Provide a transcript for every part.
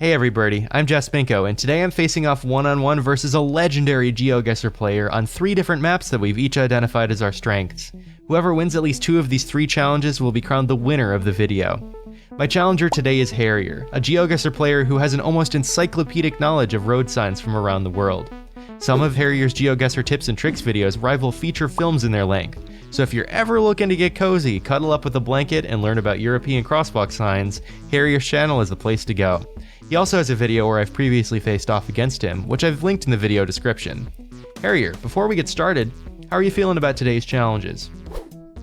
Hey everybody, I'm Jaspinko, and today I'm facing off one-on-one versus a legendary GeoGuessr player on 3 different maps that we've each identified as our strengths. Whoever wins at least 2 of these 3 challenges will be crowned the winner of the video. My challenger today is Harrier, a GeoGuessr player who has an almost encyclopedic knowledge of road signs from around the world. Some of Harrier's GeoGuessr tips and tricks videos rival feature films in their length, so if you're ever looking to get cozy, cuddle up with a blanket, and learn about European crosswalk signs, Harrier's channel is the place to go. He also has a video where I've previously faced off against him, which I've linked in the video description. Harrier, before we get started, how are you feeling about today's challenges?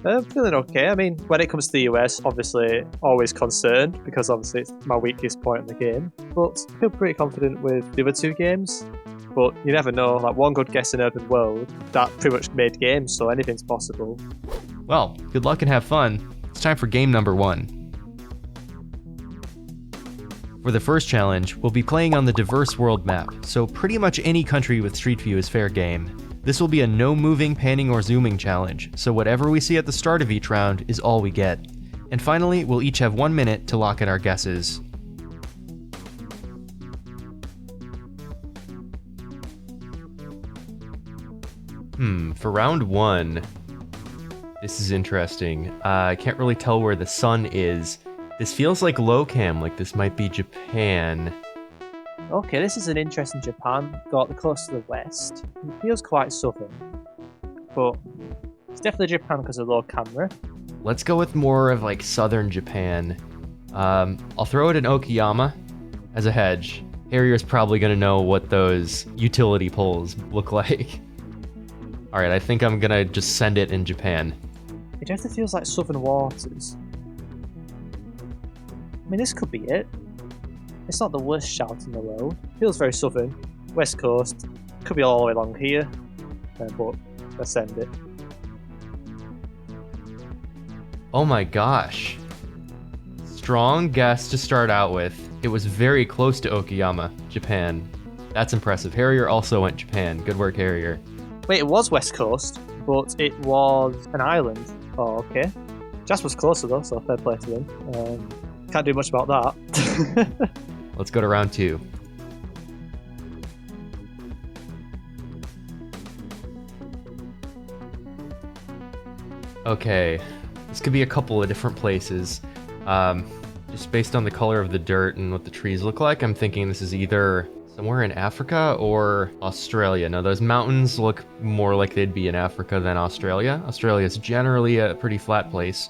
I'm feeling okay. I mean, when it comes to the US, obviously always concerned, because obviously it's my weakest point in the game. But I feel pretty confident with the other 2 games. But you never know, like one good guess in Urban World, that pretty much made games, so anything's possible. Well, good luck and have fun. It's time for game number 1. For the first challenge, we'll be playing on the diverse world map, so pretty much any country with Street View is fair game. This will be a no moving, panning, or zooming challenge, so whatever we see at the start of each round is all we get. And finally, we'll each have 1 minute to lock in our guesses. For round 1, this is interesting. I can't really tell where the sun is. This feels like low cam, like this might be Japan. Okay, this is an interesting Japan. Got the coast to the west. It feels quite southern. But it's definitely Japan because of low camera. Let's go with more of like southern Japan. I'll throw it in Okayama as a hedge. Harrier's probably gonna know what those utility poles look like. Alright, I think I'm gonna just send it in Japan. It definitely feels like southern waters. I mean, this could be it. It's not the worst shout in the world. Feels very southern. West coast. Could be all the way along here. But let's send it. Oh my gosh. Strong guess to start out with. It was very close to Okayama, Japan. That's impressive. Harrier also went Japan. Good work, Harrier. Wait, it was west coast, but it was an island. Oh, okay. Jasp was closer though, so fair play to them. Can't do much about that. Let's go to round 2. Okay, this could be a couple of different places. Just based on the color of the dirt and what the trees look like, I'm thinking this is either somewhere in Africa or Australia. Now, those mountains look more like they'd be in Africa than Australia. Australia is generally a pretty flat place.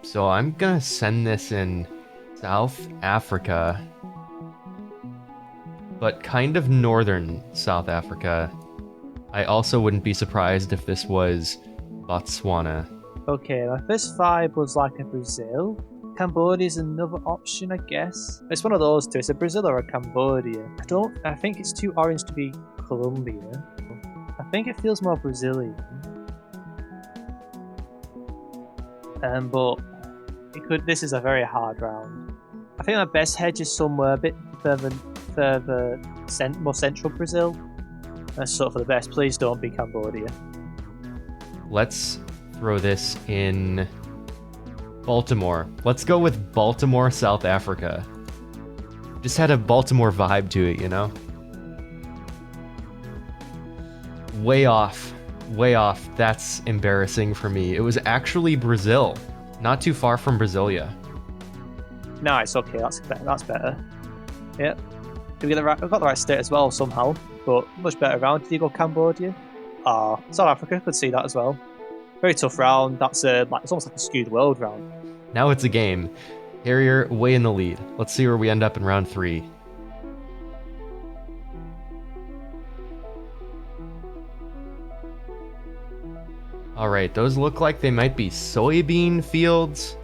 So I'm gonna send this in South Africa, but kind of northern South Africa. I also wouldn't be surprised if this was Botswana. Okay, my first vibe was like a Brazil. Cambodia is another option, I guess. It's one of those two. It's a Brazil or a Cambodia. I think it's too orange to be Colombia. I think it feels more Brazilian. But this is a very hard round. I think my best hedge is somewhere a bit more central Brazil. That's sort of for the best. Please don't be Cambodia. Let's throw this in Baltimore. Let's go with Baltimore, South Africa. Just had a Baltimore vibe to it, you know? Way off. Way off. That's embarrassing for me. It was actually Brazil. Not too far from Brasilia. Nice, okay, that's better. Yep. Did we get the right? I've got the right state as well somehow, but much better round. Did you go Cambodia? South Africa, could see that as well. Very tough round. That's it's almost like a skewed world round. Now it's a game. Harrier way in the lead. Let's see where we end up in round 3. Alright, those look like they might be soybean fields.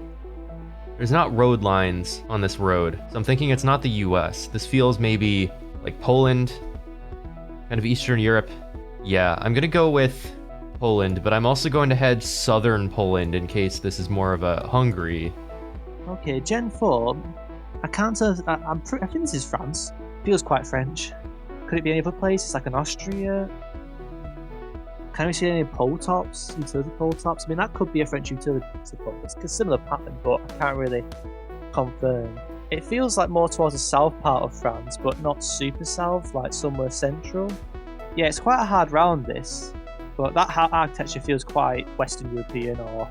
There's not road lines on this road, so I'm thinking it's not the US. This feels maybe like Poland, kind of Eastern Europe. Yeah, I'm gonna go with Poland, but I'm also going to head southern Poland in case this is more of a Hungary. Okay, Gen 4. I can't tell. I think this is France. Feels quite French. Could it be any other place? It's like an Austria. Can we see any pole tops? Utility pole tops? I mean, that could be a French utility pole. It's a similar pattern, but I can't really confirm. It feels like more towards the south part of France, but not super south, like somewhere central. Yeah, it's quite a hard round, this. But that architecture feels quite Western European, or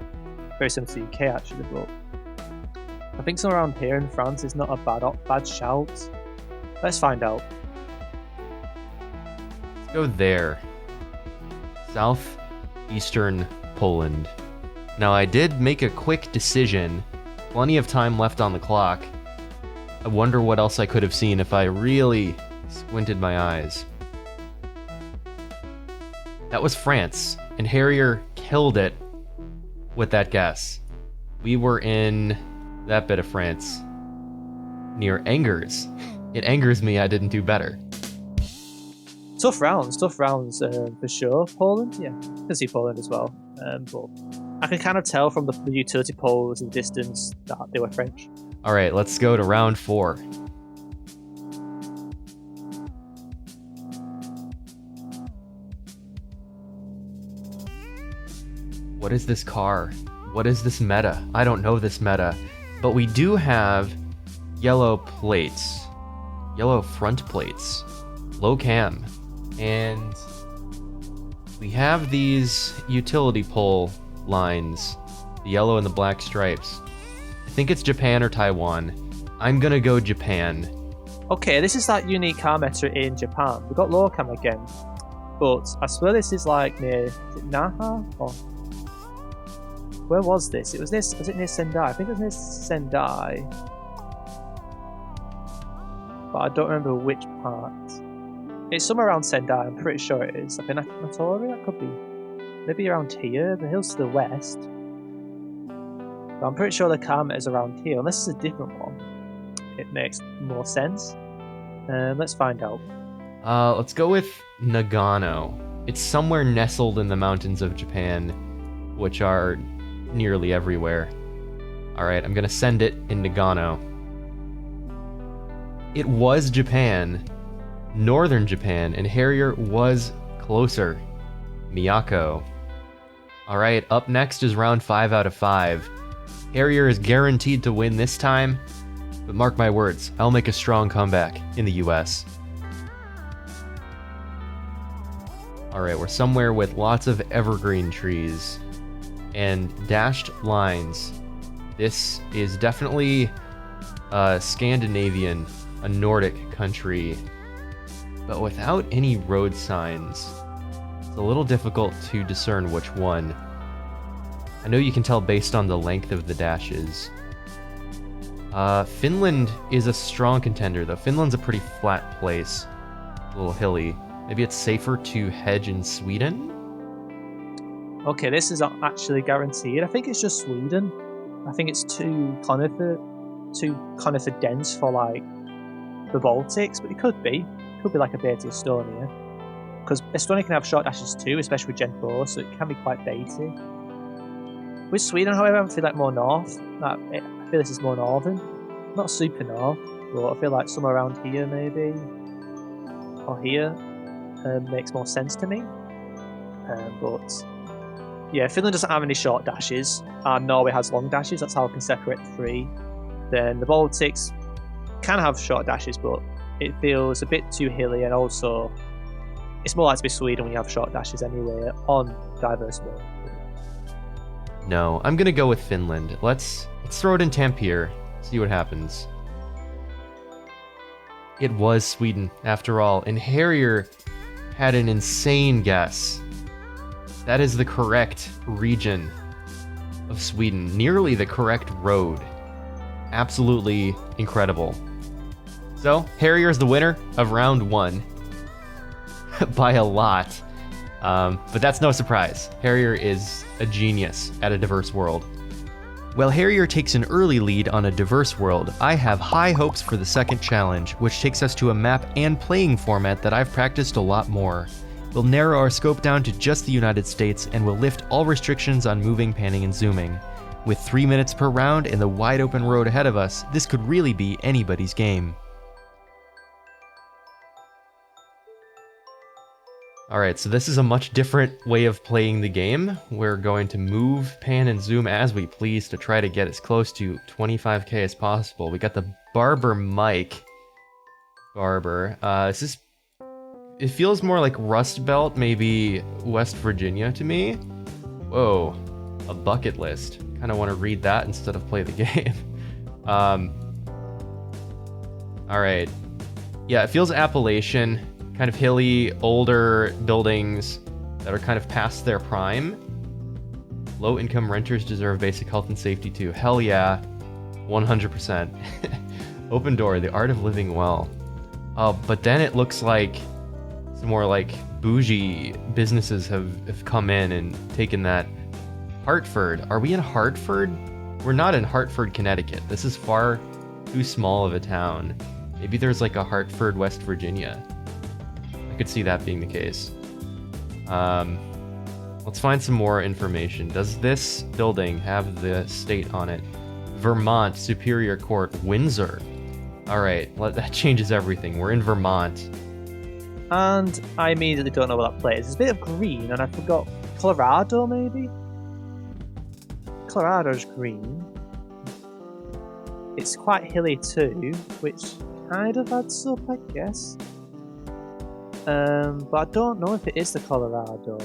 very similar to the UK actually, but I think somewhere around here in France is not a bad shout. Let's find out. Let's go there. Southeastern Poland. Now, I did make a quick decision. Plenty of time left on the clock. I wonder what else I could have seen if I really squinted my eyes. That was France, and Harrier killed it with that guess. We were in that bit of France, near Angers. It angers me I didn't do better. Tough rounds for sure. Poland, yeah, I can see Poland as well. But I can kind of tell from the utility poles and distance that they were French. All right, let's go to round 4. What is this car? What is this meta? I don't know this meta, but we do have yellow plates, yellow front plates, low cam, and we have these utility pole lines, the yellow and the black stripes. I think it's Japan or Taiwan. I'm gonna go Japan. Okay, this is that unique car meta in Japan. We got low cam again, but I swear this is like near, is it Naha? Or where was this? Was it near Sendai? I think it was near Sendai, but I don't remember which part. It's somewhere around Sendai, I'm pretty sure it is. Like in Natori, that could be. Maybe around here, the hills to the west. But I'm pretty sure the car is around here, unless it's a different one. It makes more sense. Let's find out. Let's go with Nagano. It's somewhere nestled in the mountains of Japan, which are nearly everywhere. Alright, I'm gonna send it in Nagano. It was Japan, northern Japan, and Harrier was closer. Miyako. Alright, up next is round 5 out of 5. Harrier is guaranteed to win this time, but mark my words, I'll make a strong comeback in the US. Alright, we're somewhere with lots of evergreen trees and dashed lines. This is definitely Scandinavian, a Nordic country, but without any road signs. It's a little difficult to discern which one. I know you can tell based on the length of the dashes. Finland is a strong contender, though. Finland's a pretty flat place, a little hilly. Maybe it's safer to hedge in Sweden? Okay, this is actually guaranteed. I think it's just Sweden. I think it's too conifer dense for like the Baltics, but it could be. It could be like a bait to Estonia. Because Estonia can have short dashes too, especially with Gen 4, so it can be quite baity. With Sweden, however, I feel like more north. I feel this is more northern. Not super north, but I feel like somewhere around here maybe. Or here makes more sense to me. But yeah, Finland doesn't have any short dashes, and Norway has long dashes. That's how I can separate the three. Then the Baltics can have short dashes, but it feels a bit too hilly, and also it's more likely to be Sweden when you have short dashes anyway on diverse world. No, I'm gonna go with Finland. Let's throw it in Tampere, see what happens. It was Sweden, after all, and Harrier had an insane guess. That is the correct region of Sweden, nearly the correct road. Absolutely incredible. So, Harrier is the winner of round 1 by a lot. But that's no surprise. Harrier is a genius at a diverse world. While Harrier takes an early lead on a diverse world, I have high hopes for the second challenge, which takes us to a map and playing format that I've practiced a lot more. We'll narrow our scope down to just the United States, and we'll lift all restrictions on moving, panning, and zooming. With 3 minutes per round and the wide open road ahead of us, this could really be anybody's game. Alright, so this is a much different way of playing the game. We're going to move, pan, and zoom as we please to try to get as close to 25k as possible. We got the Barber Mike. Barber. It feels more like Rust Belt, maybe West Virginia to me. Whoa, a bucket list. Kind of want to read that instead of play the game. All right. Yeah, it feels Appalachian, kind of hilly, older buildings that are kind of past their prime. Low-income renters deserve basic health and safety too. Hell yeah, 100%. Open Door, the art of living well. But then it looks like some more like bougie businesses have come in and taken that. Hartford, are we in Hartford? We're not in Hartford, Connecticut. This is far too small of a town. Maybe there's like a Hartford, West Virginia. I could see that being the case. Let's find some more information. Does this building have the state on it? Vermont, Superior Court, Windsor. All right, that changes everything. We're in Vermont. And I immediately don't know what that place is. There's a bit of green, and I forgot Colorado, maybe? Colorado's green. It's quite hilly too, which kind of adds up, I guess. But I don't know if it is the Colorado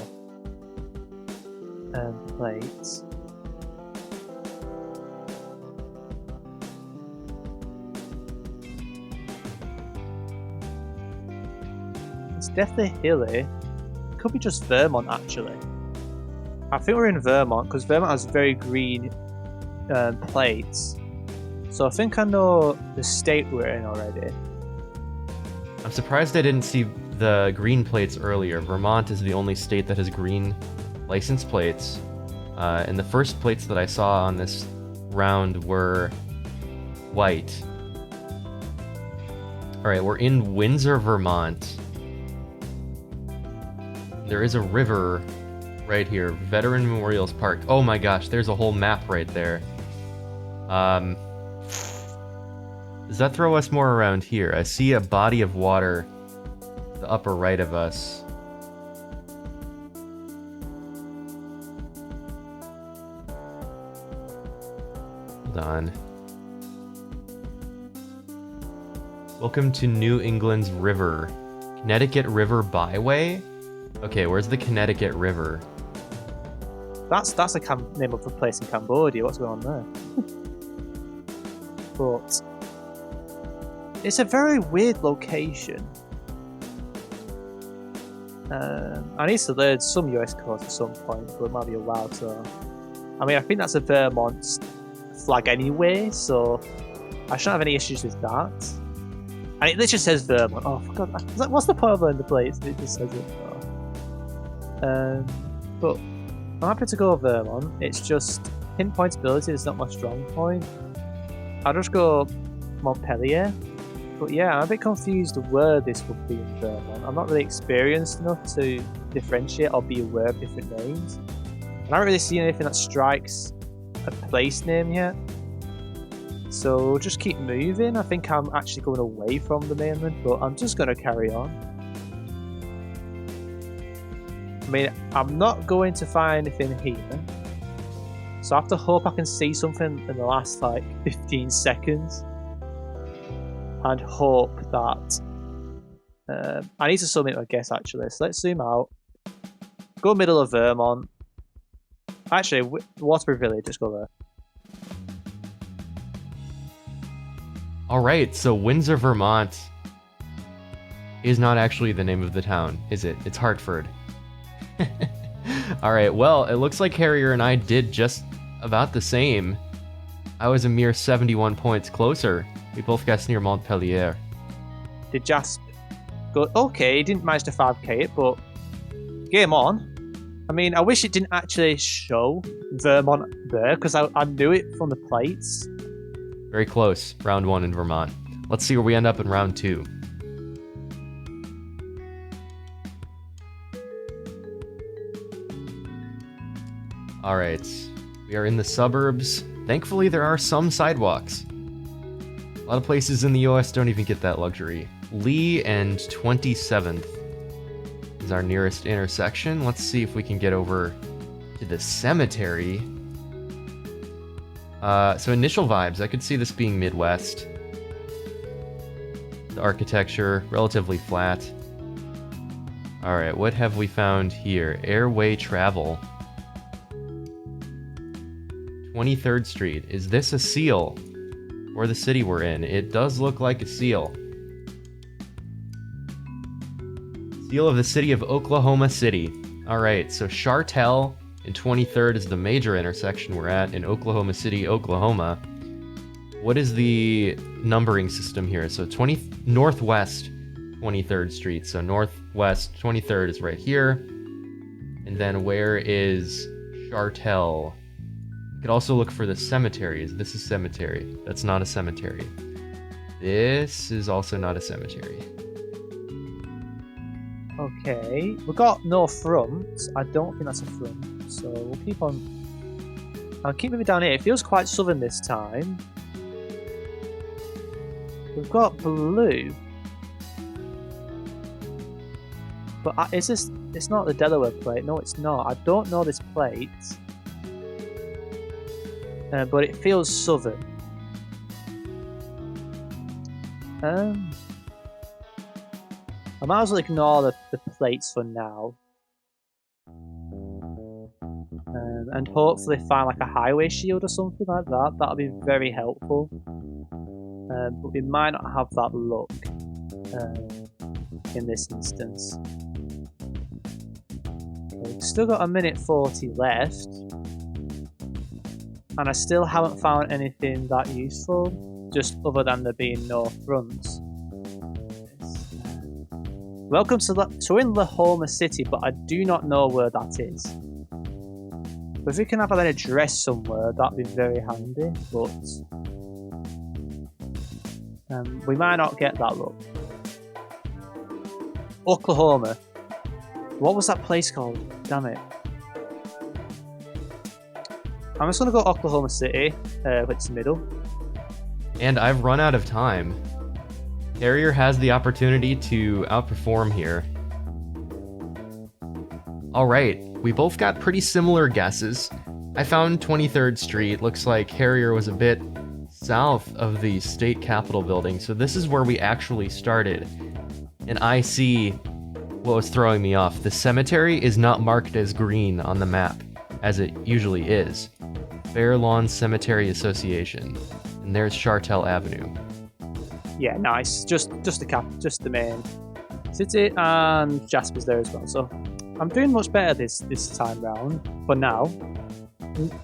plate. It's definitely hilly. It could be just Vermont, actually. I think we're in Vermont, because Vermont has very green plates. So I think I know the state we're in already. I'm surprised I didn't see the green plates earlier. Vermont is the only state that has green license plates. And the first plates that I saw on this round were white. Alright, we're in Windsor, Vermont. There is a river right here. Veteran Memorials Park. Oh my gosh, there's a whole map right there. Does that throw us more around here? I see a body of water to the upper right of us. Hold on. Welcome to New England's river. Connecticut River Byway? Okay, where's the Connecticut River? That's a name of a place in Cambodia. What's going on there? But it's a very weird location. I need to learn some US codes at some point, but it might be a while. So, I mean, I think that's a Vermont flag anyway, so I shouldn't have any issues with that. And it literally says Vermont. Oh, for God, what's the point of learning the place? It just says it. But I'm happy to go Vermont. It's just pinpointability is not my strong point. I'll just go Montpellier. But yeah, I'm a bit confused where this would be in Vermont. I'm not really experienced enough to differentiate or be aware of different names. And I haven't really seen anything that strikes a place name yet. So we'll just keep moving. I think I'm actually going away from the mainland, but I'm just going to carry on. I mean, I'm not going to find anything here. So I have to hope I can see something in the last like 15 seconds. And hope that I need to zoom in, I guess, actually. So let's zoom out. Go middle of Vermont. Actually, Waterbury Village, let's go there. Alright, so Windsor, Vermont is not actually the name of the town, is it? It's Hartford. Alright, well, it looks like Harrier and I did just about the same. I was a mere 71 points closer. We both guessed near Montpellier. Did Jasp go? Okay, he didn't manage to 5k it, but game on. I mean, I wish it didn't actually show Vermont there, because I knew it from the plates. Very close, round 1 in Vermont. Let's see where we end up in round 2. Alright, we are in the suburbs. Thankfully, there are some sidewalks. A lot of places in the US don't even get that luxury. Lee and 27th is our nearest intersection. Let's see if we can get over to the cemetery. So initial vibes, I could see this being Midwest. The architecture, relatively flat. Alright, what have we found here? Airway travel. 23rd Street. Is this a seal? Or the city we're in? It does look like a seal. Seal of the city of Oklahoma City. Alright, so Chartel and 23rd is the major intersection we're at in Oklahoma City, Oklahoma. What is the numbering system here? So Northwest 23rd Street. So Northwest 23rd is right here. And then where is Chartel? You could also look for the cemeteries. This is cemetery. That's not a cemetery. This is also not a cemetery. Okay, we've got no front. I don't think that's a front. So we'll keep on. I'll keep moving down here. It feels quite southern this time. We've got blue. But is this... It's not the Delaware plate. No, it's not. I don't know this plate. But it feels southern. I might as well ignore the plates for now. And hopefully find like a highway shield or something like that. That'll be very helpful. But we might not have that luck in this instance. Okay, we've still got 1:40 left. And I still haven't found anything that useful, just other than there being no fronts. Welcome to we're in Oklahoma City, but I do not know where that is. But if we can have an address somewhere, that'd be very handy, but we might not get that look. Oklahoma. What was that place called? Damn it. I'm just going to go Oklahoma City, which is middle. And I've run out of time. Harrier has the opportunity to outperform here. Alright, we both got pretty similar guesses. I found 23rd Street. Looks like Harrier was a bit south of the state capitol building, so this is where we actually started. And I see what was throwing me off. The cemetery is not marked as green on the map, as it usually is. Fair Lawn Cemetery Association. And there's Chartel Avenue. Yeah, nice. Just the main city, and Jasp is there as well. So I'm doing much better this time round. For now,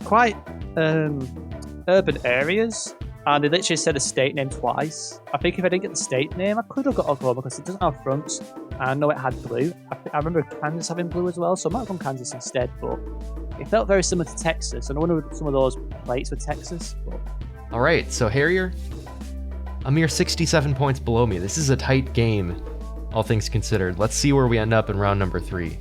quite urban areas, and they literally said a state name twice. I think if I didn't get the state name, I could have got Oklahoma because it doesn't have fronts. I know it had blue. I remember Kansas having blue as well, so I might have gone Kansas instead. But it felt very similar to Texas, and I wonder if some of those plates were Texas. But... All right, so Harrier, a mere 67 points below me. This is a tight game, all things considered. Let's see where we end up in round number 3.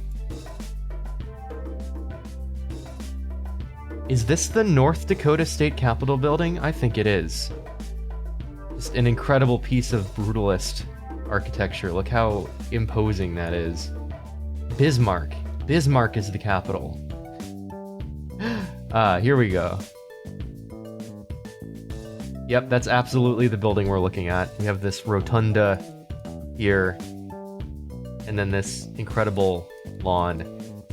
Is this the North Dakota State Capitol building? I think it is. Just an incredible piece of brutalist architecture. Look how imposing that is. Bismarck. Bismarck is the capital. Here we go. Yep, that's absolutely the building we're looking at. We have this rotunda here, and then this incredible lawn.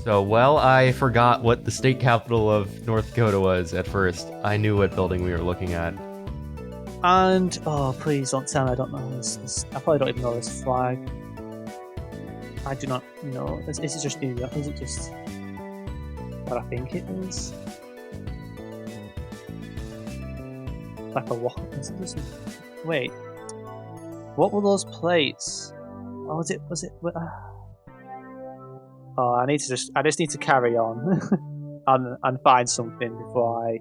So, well, I forgot what the state capital of North Dakota was at first. I knew what building we were looking at. And, oh, please don't tell me I don't know this. I probably don't even know this flag. I do not know. Is it just New York? Is it just what I think it is? Like a what? Is it just... Wait. What were those plates? Oh, was it... Oh, I just need to carry on and find something before I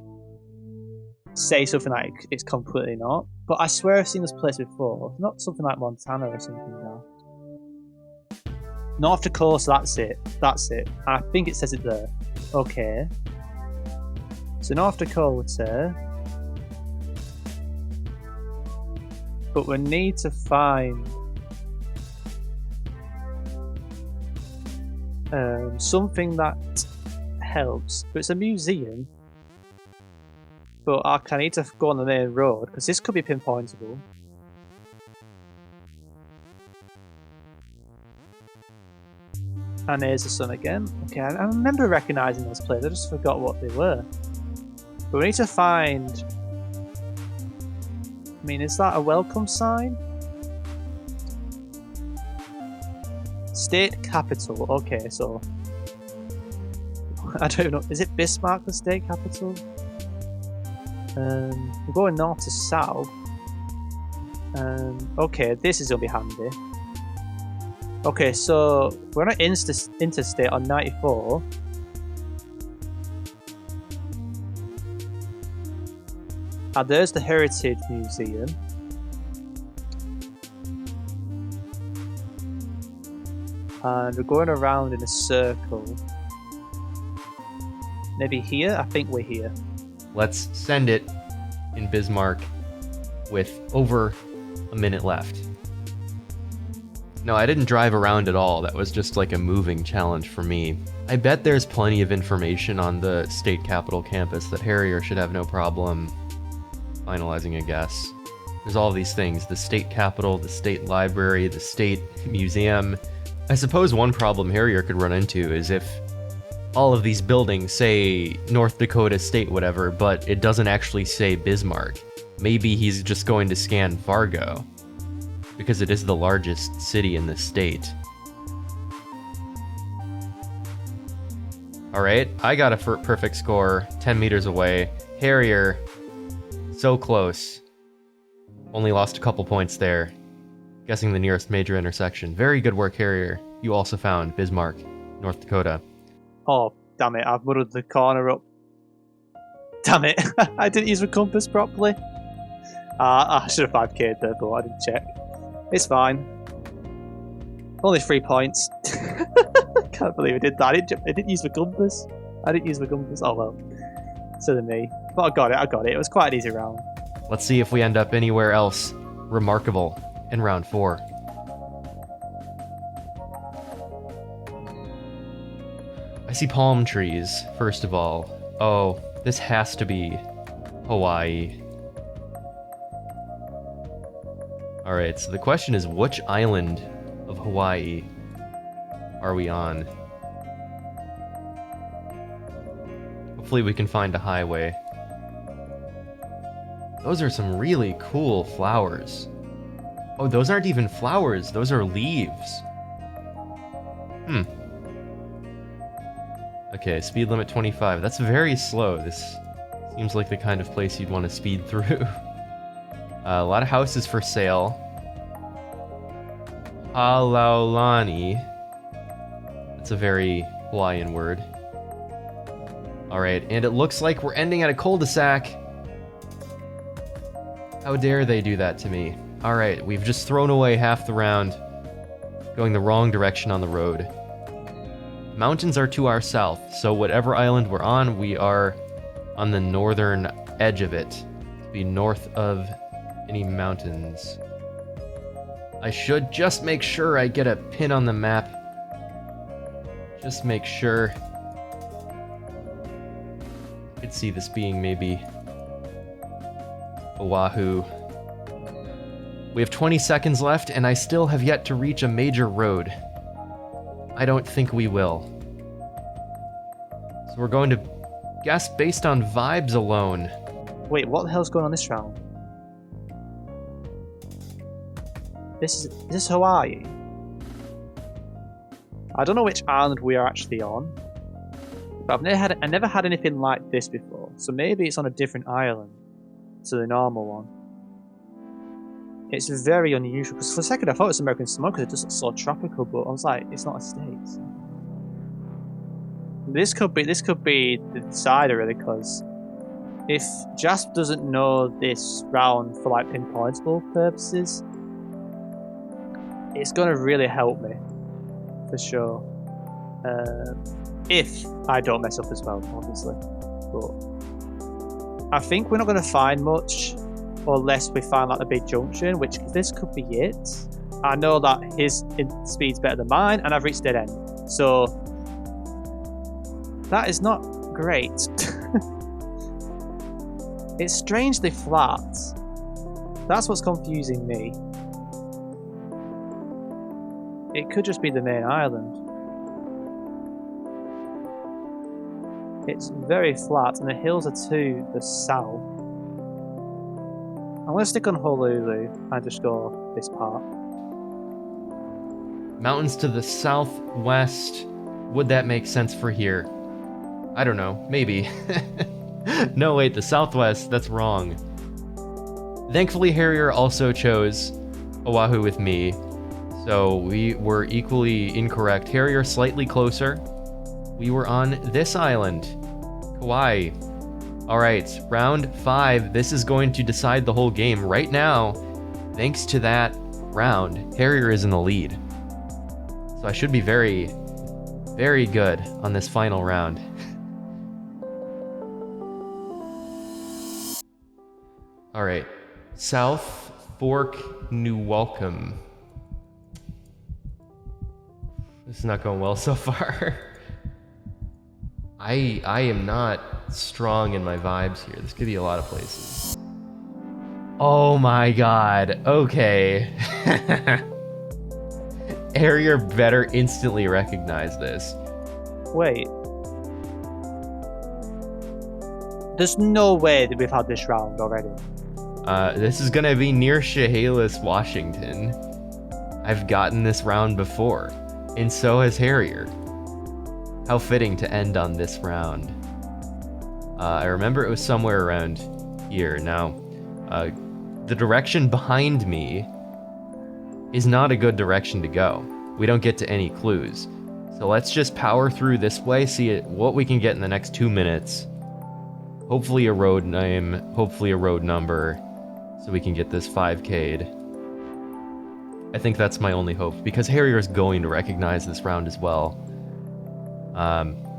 say something like it's completely not. But I swear I've seen this place before. Not something like Montana or something now. North Dakota, that's it. That's it. I think it says it there. Okay. So North Dakota. But we need to find something that helps. But it's a museum. But I need to go on the main road because this could be pinpointable. And here's the sun again. Okay, I remember recognising those places, I just forgot what they were. But we need to find... I mean, is that a welcome sign? State capital, okay, so... I don't know, is it Bismarck the state capital? We're going north to south. Okay, this is going to be handy. Okay, so we're on interstate on 94. And there's the Heritage Museum. And we're going around in a circle. Maybe here? I think we're here. Let's send it in Bismarck with over a minute left. No, I didn't drive around at all. That was just like a moving challenge for me. I bet there's plenty of information on the state capitol campus that Harrier should have no problem finalizing a guess. There's all these things, the state capitol, the state library, the state museum. I suppose one problem Harrier could run into is if all of these buildings say North Dakota State whatever, but it doesn't actually say Bismarck. Maybe he's just going to scan Fargo, because it is the largest city in the state. Alright, I got a perfect score, 10 meters away. Harrier, so close. Only lost a couple points there. Guessing the nearest major intersection. Very good work, Harrier. You also found Bismarck, North Dakota. Oh, damn it, I've muddled the corner up. Damn it, I didn't use the compass properly. I should have 5k'd there, but I didn't check. It's fine. Only 3 points. Can't believe I did that. I didn't use the compass. Oh well. So than me. But I got it. It was quite an easy round. Let's see if we end up anywhere else remarkable in round 4. I see palm trees, first of all. Oh, this has to be Hawaii. Alright, so the question is, which island of Hawaii are we on? Hopefully we can find a highway. Those are some really cool flowers. Oh, those aren't even flowers, those are leaves. Okay, speed limit 25. That's very slow. This seems like the kind of place you'd want to speed through. A lot of houses for sale. Halaulani. That's a very Hawaiian word. Alright, and it looks like we're ending at a cul-de-sac. How dare they do that to me? Alright, we've just thrown away half the round, going the wrong direction on the road. Mountains are to our south, so whatever island we're on, we are on the northern edge of it. To be north of any mountains. I should just make sure I get a pin on the map. Just make sure. I could see this being maybe Oahu. We have 20 seconds left, and I still have yet to reach a major road. I don't think we will. So we're going to guess based on vibes alone. Wait, what the hell's going on this round? Is this Hawaii? I don't know which island we are actually on. But I never had anything like this before. So maybe it's on a different island to the normal one. It's very unusual, because for a second I thought it was American Samoa because it just looks so tropical, but I was like, it's not a state. This could be the decider, really, because if Jasp doesn't know this round for like pinpointable purposes, it's gonna really help me, for sure. If I don't mess up as well, obviously. But I think we're not gonna find much unless we find like the big junction, which this could be it. I know that his speed's better than mine, and I've reached dead end. So that is not great. It's strangely flat. That's what's confusing me. It could just be the main island. It's very flat, and the hills are to the south. I'm going to stick on Honolulu and just go this part. Mountains to the southwest. Would that make sense for here? I don't know. Maybe. No, wait. The southwest. That's wrong. Thankfully, Harrier also chose Oahu with me, so we were equally incorrect. Harrier slightly closer. We were on this island, Kauai. All right, round 5. This is going to decide the whole game. Right now, thanks to that round, Harrier is in the lead. So I should be very, very good on this final round. All right. South Fork, New Welcome. This is not going well so far. I am not strong in my vibes here. This could be a lot of places. Oh my god. Okay. Harrier better instantly recognize this. Wait. There's no way that we've had this round already. This is gonna be near Chehalis, Washington. I've gotten this round before, and so has Harrier. How fitting to end on this round. I remember it was somewhere around here. Now, the direction behind me is not a good direction to go. We don't get to any clues. So let's just power through this way, see what we can get in the next 2 minutes. Hopefully a road name, hopefully a road number, so we can get this 5K'd. I think that's my only hope, because Harrier is going to recognize this round as well.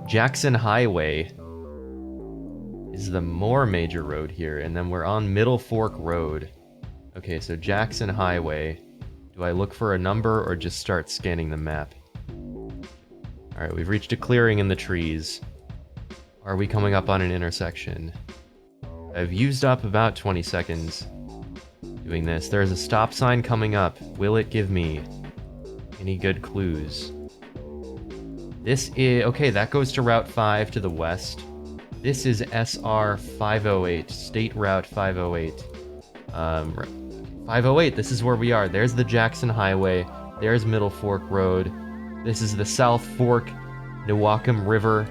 Jackson Highway is the more major road here, and then we're on Middle Fork Road. Okay, so Jackson Highway. Do I look for a number or just start scanning the map? Alright, we've reached a clearing in the trees. Are we coming up on an intersection? I've used up about 20 seconds doing this. There's a stop sign coming up. Will it give me any good clues? This is... Okay, that goes to Route 5 to the west. This is SR 508, State Route 508. 508, this is where we are. There's the Jackson Highway. There's Middle Fork Road. This is the South Fork Newaukum River.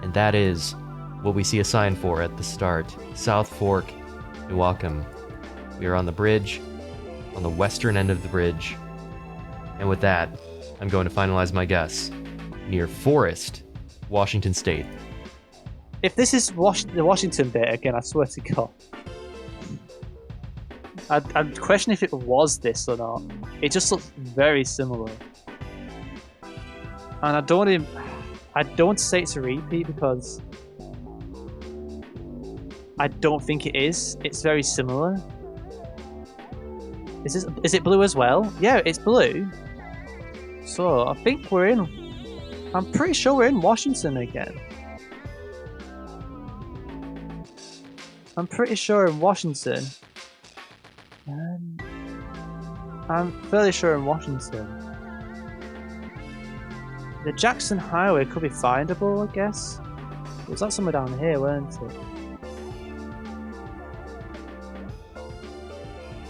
And that is what we see a sign for at the start. South Fork Newaukum. We are on the bridge, on the western end of the bridge. And with that, I'm going to finalize my guess. Near Forest, Washington State. If this is the Washington bit again, I swear to God. I'd question if it was this or not. It just looks very similar. And I don't want to say it's a repeat because I don't think it is. It's very similar. Is it blue as well? Yeah, it's blue. So I think we're in. I'm pretty sure we're in Washington again. I'm pretty sure in Washington. I'm fairly sure in Washington. The Jackson Highway could be findable, I guess. Was that somewhere down here, weren't it?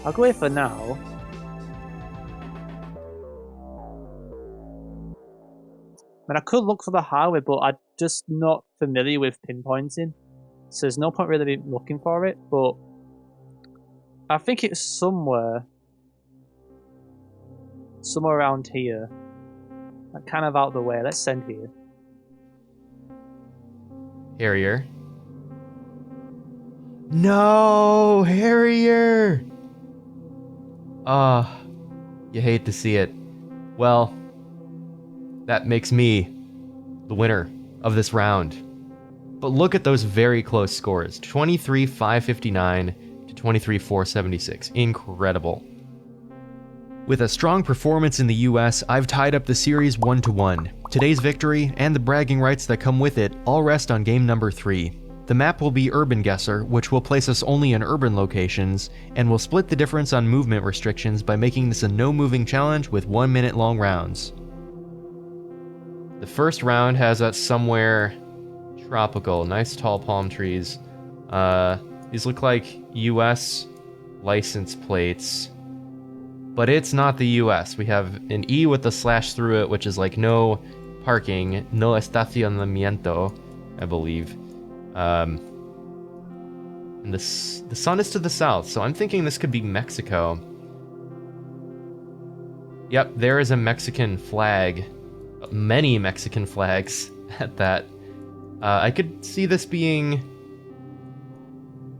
I'll go here for now. I mean, I could look for the highway, but I'm just not familiar with pinpointing. So there's no point really looking for it, but I think it's somewhere around here. Like kind of out the way. Let's send here. Harrier. No, Harrier! You hate to see it. Well, that makes me the winner of this round. But look at those very close scores. 23,559 to 23,476. Incredible. With a strong performance in the US, I've tied up the series 1-1. Today's victory, and the bragging rights that come with it, all rest on game number 3. The map will be Urbanguessr, which will place us only in urban locations, and will split the difference on movement restrictions by making this a no-moving challenge with 1-minute long rounds. The first round has us somewhere tropical. Nice tall palm trees. These look like US license plates, but it's not the US. We have an E with a slash through it, which is like no parking, no estacionamiento, I believe. And the sun is to the south, so I'm thinking this could be Mexico. Yep, there is a Mexican flag. Many Mexican flags at that. I could see this being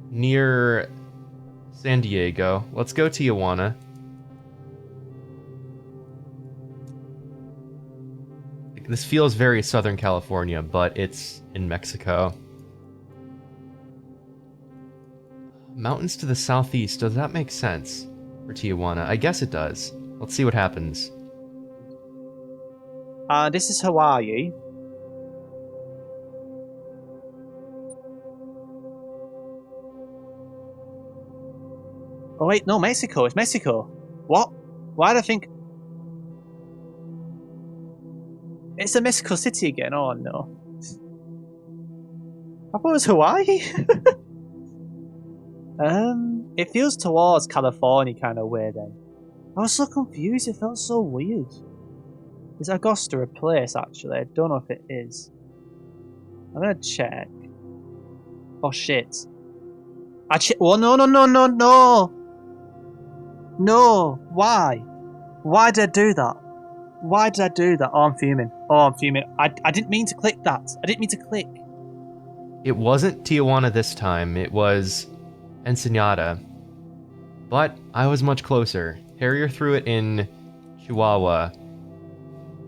near San Diego. Let's go Tijuana. This feels very Southern California, but it's in Mexico. Mountains to the southeast, does that make sense for Tijuana? I guess it does. Let's see what happens. This is Hawaii. Oh wait, no, Mexico. It's Mexico. What? Why do I think... It's a Mexico City again. Oh no. I thought it was Hawaii. It feels towards California kind of way then. I was so confused, it felt so weird. Is Augusta a place actually? I don't know if it is. I'm gonna check. Oh shit. Oh no. No, why? Why did I do that? Why did I do that? Oh, I'm fuming. I didn't mean to click that. I didn't mean to click. It wasn't Tijuana this time, it was Ensenada. But I was much closer. Harrier threw it in Chihuahua.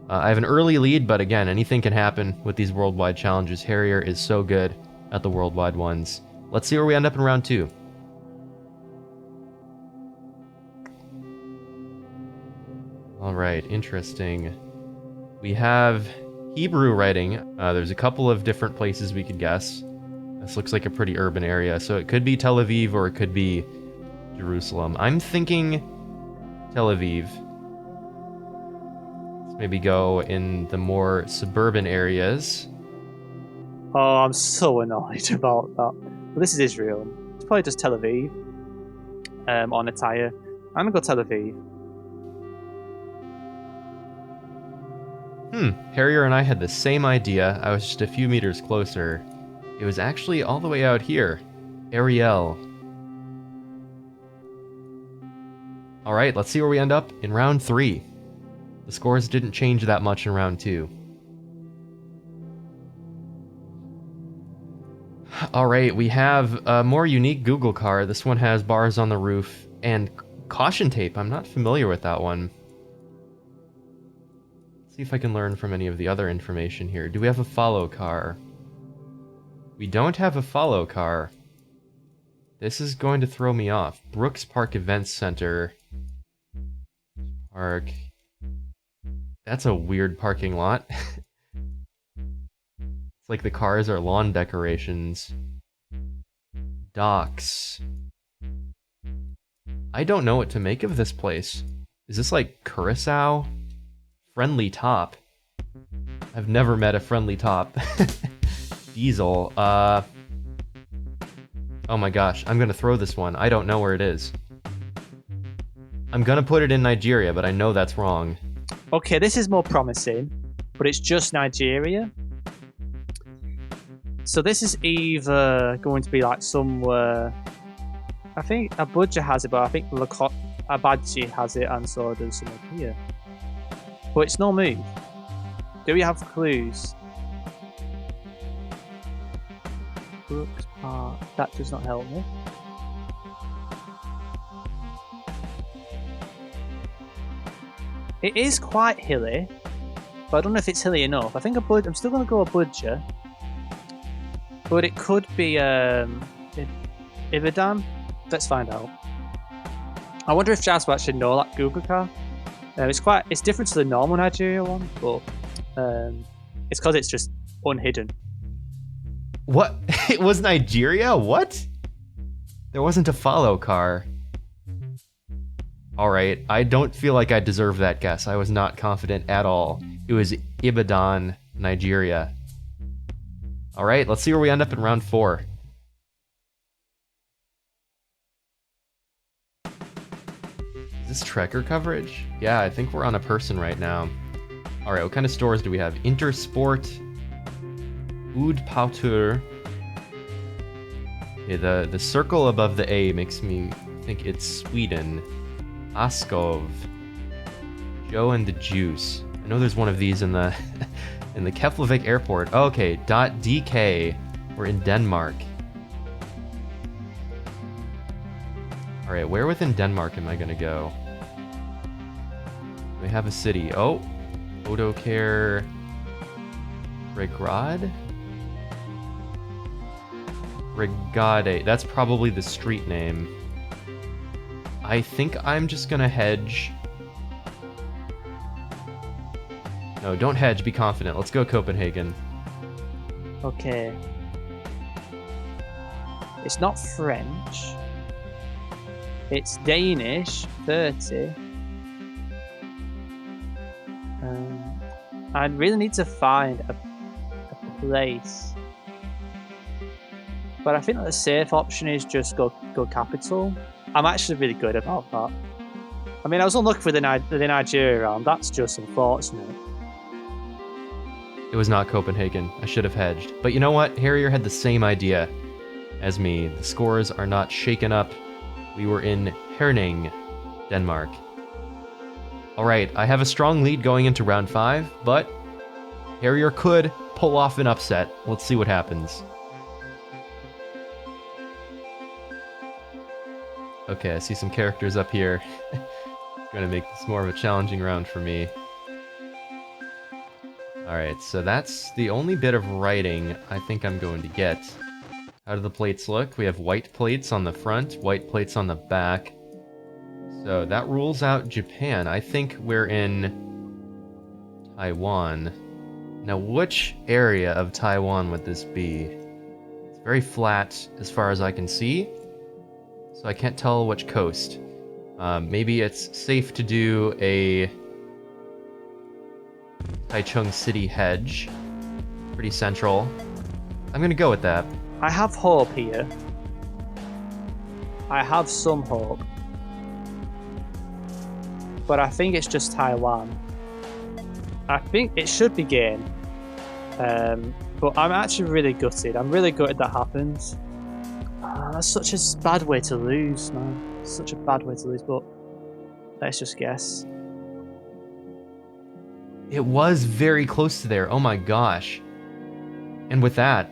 I have an early lead, but again, anything can happen with these worldwide challenges. Harrier is so good at the worldwide ones. Let's see where we end up in round 2. Alright, interesting. We have Hebrew writing. There's a couple of different places we could guess. This looks like a pretty urban area, so it could be Tel Aviv or it could be Jerusalem. I'm thinking Tel Aviv. Let's maybe go in the more suburban areas. Oh, I'm so annoyed about that. Well, this is Israel. It's probably just Tel Aviv. On a tire. I'm gonna go Tel Aviv. Harrier and I had the same idea. I was just a few meters closer. It was actually all the way out here. Ariel. Alright, let's see where we end up in round 3. The scores didn't change that much in round 2. Alright, we have a more unique Google car. This one has bars on the roof and caution tape. I'm not familiar with that one. See if I can learn from any of the other information here. Do we have a follow car? We don't have a follow car. This is going to throw me off. Brooks Park Events Center. Park. That's a weird parking lot. It's like the cars are lawn decorations. Docks. I don't know what to make of this place. Is this like Curacao? Friendly top. I've never met a friendly top. Diesel. Oh my gosh, I'm gonna throw this one. I don't know where it is. I'm gonna put it in Nigeria, but I know that's wrong. Okay, this is more promising, but it's just Nigeria. So this is either going to be like somewhere... I think Abuja has it, but I think Abaji has it, and so does somewhere here. But it's no move. Do we have clues? Brooks Park. That does not help me. It is quite hilly, but I don't know if it's hilly enough. I think I'm still going to go Abuja. But it could be Ibadan. Let's find out. I wonder if Jasp actually know that Google car. It's different to the normal Nigeria one, but it's because it's just unhidden. What? It was Nigeria? What? There wasn't a follow car. Alright, I don't feel like I deserve that guess. I was not confident at all. It was Ibadan, Nigeria. All right, let's see where we end up in round 4. Is this Trekker coverage? Yeah, I think we're on a person right now. All right, what kind of stores do we have? Intersport, Udpautur. Okay, the circle above the A makes me think it's Sweden. Askov. Joe and the Juice. I know there's one of these in the in the Keflavik airport. Okay, .dk. We're in Denmark. All right, where within Denmark am I gonna go? We have a city. Oh, Odocare Regrad? Regade. That's probably the street name. I think I'm just gonna hedge. No, don't hedge, be confident. Let's go Copenhagen. Okay. It's not French. It's Danish, 30. I really need to find a place. But I think that the safe option is just go capital. I'm actually really good about that. I mean, I was unlucky for the Nigeria round. That's just unfortunate. It was not Copenhagen. I should have hedged. But you know what? Harrier had the same idea as me. The scores are not shaken up. We were in Herning, Denmark. Alright, I have a strong lead going into round 5, but Harrier could pull off an upset. Let's see what happens. Okay, I see some characters up here. It's going to make this more of a challenging round for me. Alright, so that's the only bit of writing I think I'm going to get. How do the plates look? We have white plates on the front, white plates on the back. So that rules out Japan. I think we're in Taiwan. Now, which area of Taiwan would this be? It's very flat as far as I can see, so I can't tell which coast. Maybe it's safe to do a Taichung City hedge. Pretty central. I'm gonna go with that. I have hope here. I have some hope. But I think it's just Taiwan. I think it should be game. But I'm actually really gutted. I'm really gutted that happens. That's such a bad way to lose, man. Such a bad way to lose, but let's just guess. It was very close to there. Oh my gosh. And with that,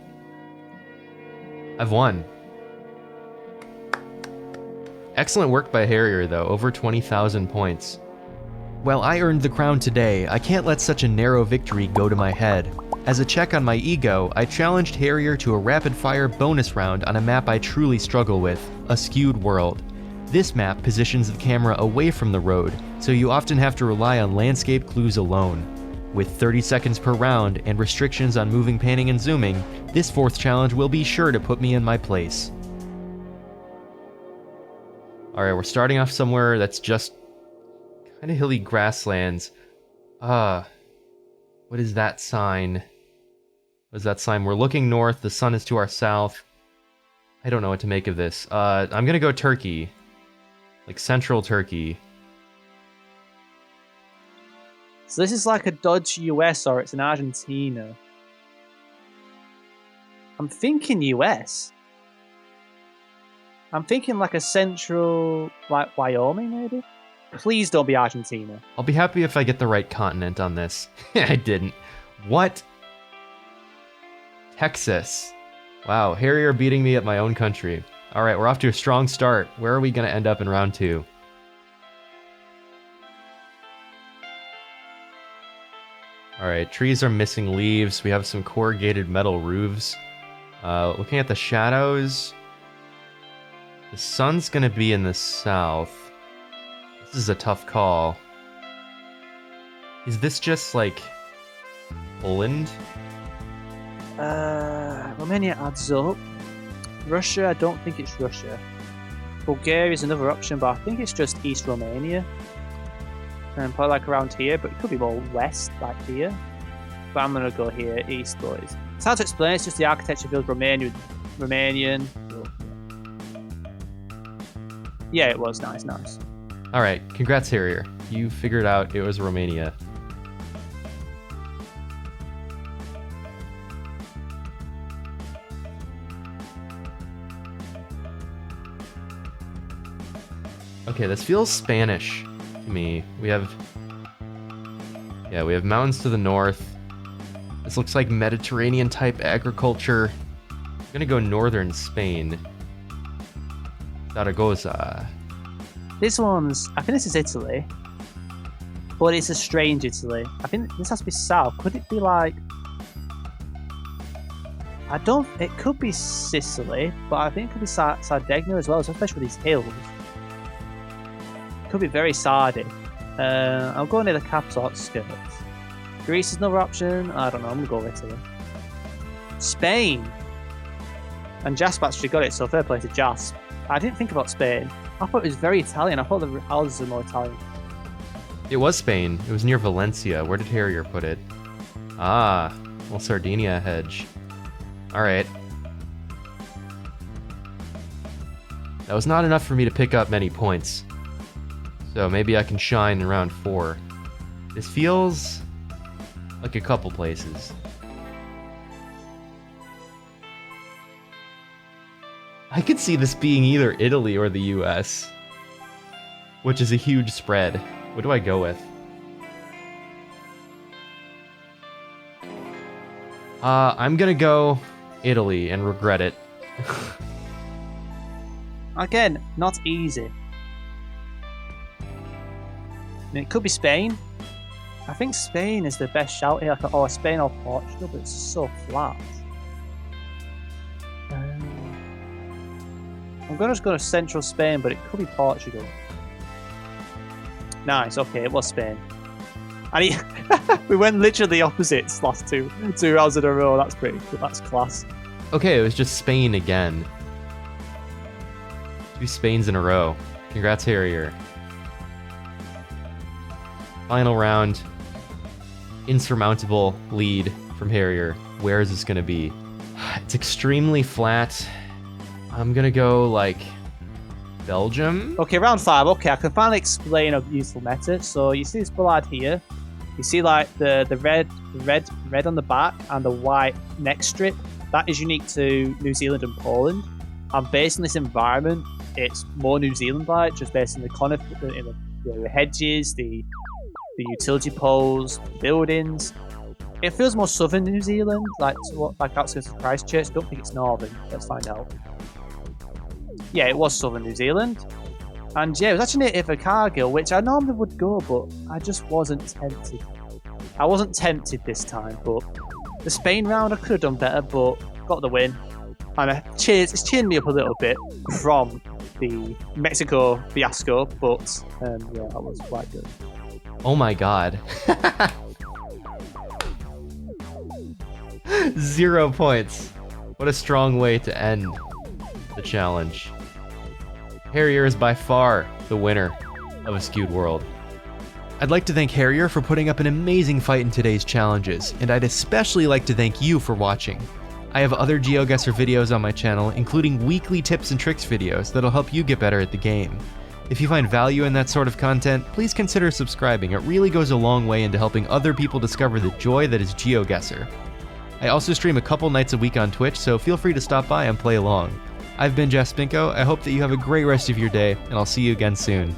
I've won. Excellent work by Harrier, though. Over 20,000 points. While I earned the crown today, I can't let such a narrow victory go to my head. As a check on my ego, I challenged Harrier to a rapid-fire bonus round on a map I truly struggle with, A Skewed World. This map positions the camera away from the road, so you often have to rely on landscape clues alone. With 30 seconds per round and restrictions on moving, panning, and zooming, this 4th challenge will be sure to put me in my place. Alright, we're starting off somewhere that's just kind of hilly grasslands. What is that sign? What is that sign? We're looking north, the sun is to our south. I don't know what to make of this. I'm gonna go Turkey. Like central Turkey. So this is like a Dodge US or it's in Argentina. I'm thinking US. I'm thinking like a central, like Wyoming maybe? Please don't be Argentina. I'll be happy if I get the right continent on this. I didn't. What? Texas. Wow, Harrier beating me at my own country. Alright, we're off to a strong start. Where are we going to end up in round 2? Alright, trees are missing leaves. We have some corrugated metal roofs. Looking at the shadows, the sun's going to be in the south. This is a tough call. Is this just like Poland? Romania adds up. Russia, I don't think it's Russia. Bulgaria is another option, but I think it's just East Romania. And probably like around here, but it could be more west, like here. But I'm gonna go here, East boys. It's hard to explain. It's just the architecture feels Romanian. Yeah, it was nice. All right, congrats, Harrier. You figured out it was Romania. Okay, this feels Spanish to me. We have mountains to the north. This looks like Mediterranean type agriculture. I'm gonna go northern Spain. Zaragoza. I think this is Italy, but it's a strange Italy. I think this has to be south. Could it be like, it could be Sicily, but I think it could be Sardinia as well, especially with these hills. Could be very sardy. I'll go near the capital outskirts. Greece is another option. I don't know. I'm gonna go Italy. Spain. And Jasp actually got it, so fair play to Jasp. I didn't think about Spain. I thought it was very Italian. I thought the houses were more Italian. It was Spain. It was near Valencia. Where did Harrier put it? Ah, well, Sardinia hedge. All right. That was not enough for me to pick up many points. So maybe I can shine in round 4. This feels like a couple places. I could see this being either Italy or the US, which is a huge spread. What do I go with? I'm gonna go Italy and regret it. Again, not easy. I mean, it could be Spain. I think Spain is the best shout here. Or Spain or Portugal, but it's so flat. I'm going to just go to central Spain, but it could be Portugal. Nice, okay, it was Spain. And we went literally the opposites last two rounds in a row. That's pretty cool. That's class. Okay, it was just Spain again. 2 Spains in a row. Congrats, Harrier. Final round. Insurmountable lead from Harrier. Where is this going to be? It's extremely flat. I'm going to go, like, Belgium? Okay, round 5. Okay, I can finally explain a useful meta. So you see this bollard here. You see, like, the red on the back and the white neck strip. That is unique to New Zealand and Poland. And based on this environment, it's more New Zealand-like, just based on the hedges, the utility poles, the buildings. It feels more southern New Zealand, like outskirts of Christchurch. Don't think it's northern. Let's find out. Yeah, it was southern New Zealand. And yeah, it was actually near Invercargill, which I normally would go, but I just wasn't tempted. I wasn't tempted this time, but the Spain round I could have done better, but got the win. And it's cheered me up a little bit from the Mexico fiasco, but yeah, that was quite good. Oh my god. 0 points. What a strong way to end the challenge. Harrier is by far the winner of A Skewed World. I'd like to thank Harrier for putting up an amazing fight in today's challenges, and I'd especially like to thank you for watching. I have other GeoGuessr videos on my channel, including weekly tips and tricks videos that'll help you get better at the game. If you find value in that sort of content, please consider subscribing. It really goes a long way into helping other people discover the joy that is GeoGuessr. I also stream a couple nights a week on Twitch, so feel free to stop by and play along. I've been Jaspinko. I hope that you have a great rest of your day, and I'll see you again soon.